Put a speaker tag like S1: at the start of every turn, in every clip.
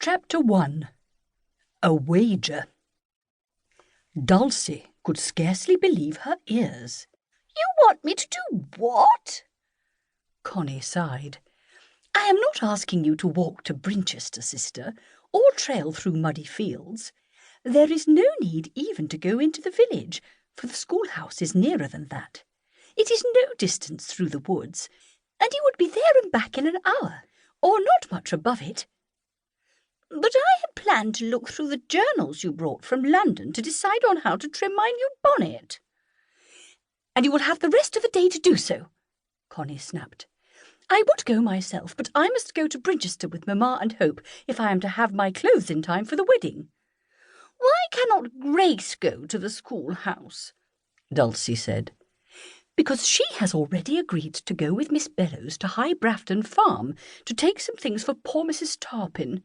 S1: Chapter 1. A Wager. Dulcie could scarcely believe her ears.
S2: "You want me to do what?"
S1: Connie sighed. "I am not asking you to walk to Brinchester, sister, or trail through muddy fields. There is no need even to go into the village, for the schoolhouse is nearer than that. It is no distance through the woods, and you would be there and back in an hour, or not much above it.
S2: But I had planned to look through the journals you brought from London to decide on how to trim my new bonnet."
S1: "And you will have the rest of the day to do so," Connie snapped. "I would go myself, but I must go to Brinchester with Mamma and Hope if I am to have my clothes in time for the wedding."
S2: "Why cannot Grace go to the schoolhouse?"
S1: Dulcie said. "Because she has already agreed to go with Miss Bellows to High Brafton Farm to take some things for poor Mrs. Tarpin.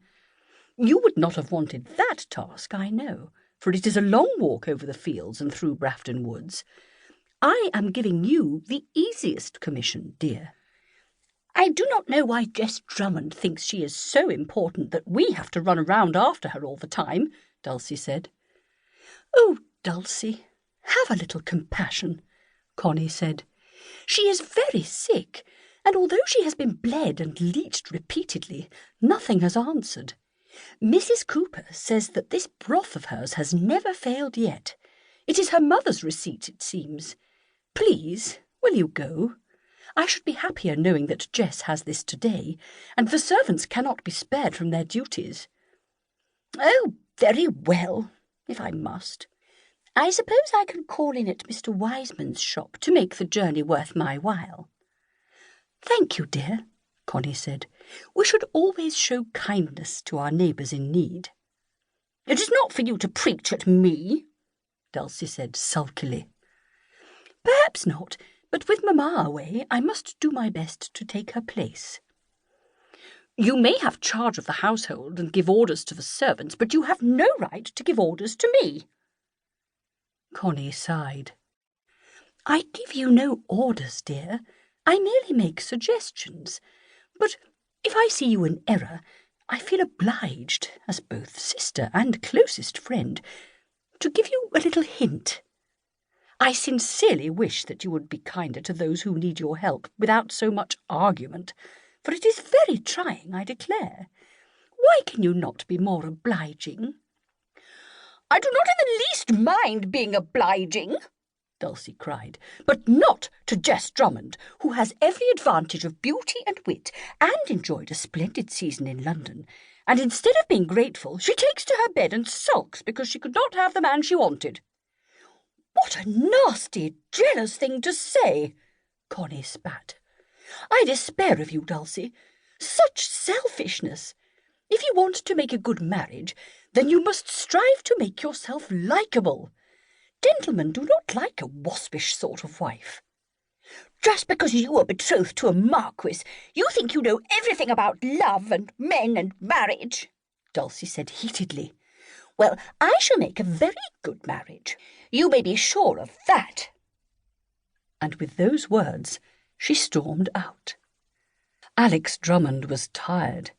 S1: You would not have wanted that task, I know, for it is a long walk over the fields and through Brafton Woods. I am giving you the easiest commission, dear."
S2: "I do not know why Jess Drummond thinks she is so important that we have to run around after her all the time,"
S1: Dulcie said. "Oh, Dulcie, have a little compassion," Connie said. "She is very sick, and although she has been bled and leeched repeatedly, nothing has answered. Mrs. Cooper says that this broth of hers has never failed yet. It is her mother's receipt, it seems. Please, will you go? I should be happier knowing that Jess has this today, and the servants cannot be spared from their duties."
S2: "Oh, very well, if I must. I suppose I can call in at Mr. Wiseman's shop to make the journey worth my while."
S1: "Thank you, dear," Connie said. "We should always show kindness to our neighbours in need."
S2: "It is not for you to preach at me,"
S1: Dulcie said sulkily. "Perhaps not, but with Mamma away, I must do my best to take her place."
S2: "You may have charge of the household and give orders to the servants, but you have no right to give orders to me."
S1: Connie sighed. "I give you no orders, dear. I merely make suggestions. But if I see you in error, I feel obliged, as both sister and closest friend, to give you a little hint. I sincerely wish that you would be kinder to those who need your help without so much argument, for it is very trying, I declare. Why can you not be more obliging?"
S2: "I do not in the least mind being obliging," Dulcie cried, "but not to Jess Drummond, who has every advantage of beauty and wit, and enjoyed a splendid season in London, and instead of being grateful, she takes to her bed and sulks because she could not have the man she wanted."
S1: "What a nasty, jealous thing to say!" Connie spat. "I despair of you, Dulcie. Such selfishness! If you want to make a good marriage, then you must strive to make yourself likeable. Gentlemen do not like a waspish sort of wife."
S2: "Just because you are betrothed to a marquis, you think you know everything about love and men and marriage," Dulcie said heatedly. "Well, I shall make a very good marriage. You may be sure of that."
S1: And with those words, she stormed out. Alex Drummond was tired.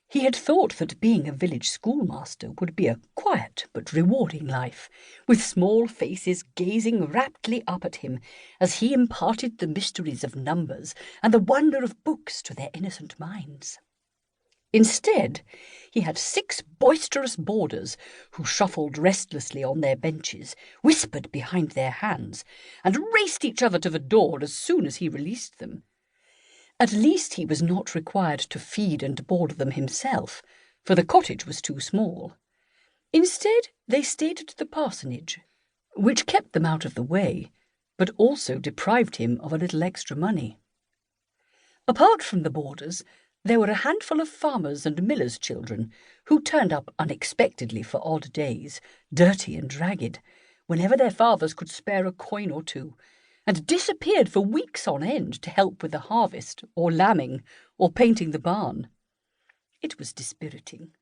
S1: He had thought that being a village schoolmaster would be a quiet but rewarding life, with small faces gazing raptly up at him as he imparted the mysteries of numbers and the wonder of books to their innocent minds. Instead, he had 6 boisterous boarders who shuffled restlessly on their benches, whispered behind their hands, and raced each other to the door as soon as he released them. At least he was not required to feed and board them himself, for the cottage was too small. Instead, they stayed at the parsonage, which kept them out of the way, but also deprived him of a little extra money. Apart from the boarders, there were a handful of farmers' and millers' children who turned up unexpectedly for odd days, dirty and ragged, whenever their fathers could spare a coin or two, and disappeared for weeks on end to help with the harvest, or lambing, or painting the barn. It was dispiriting.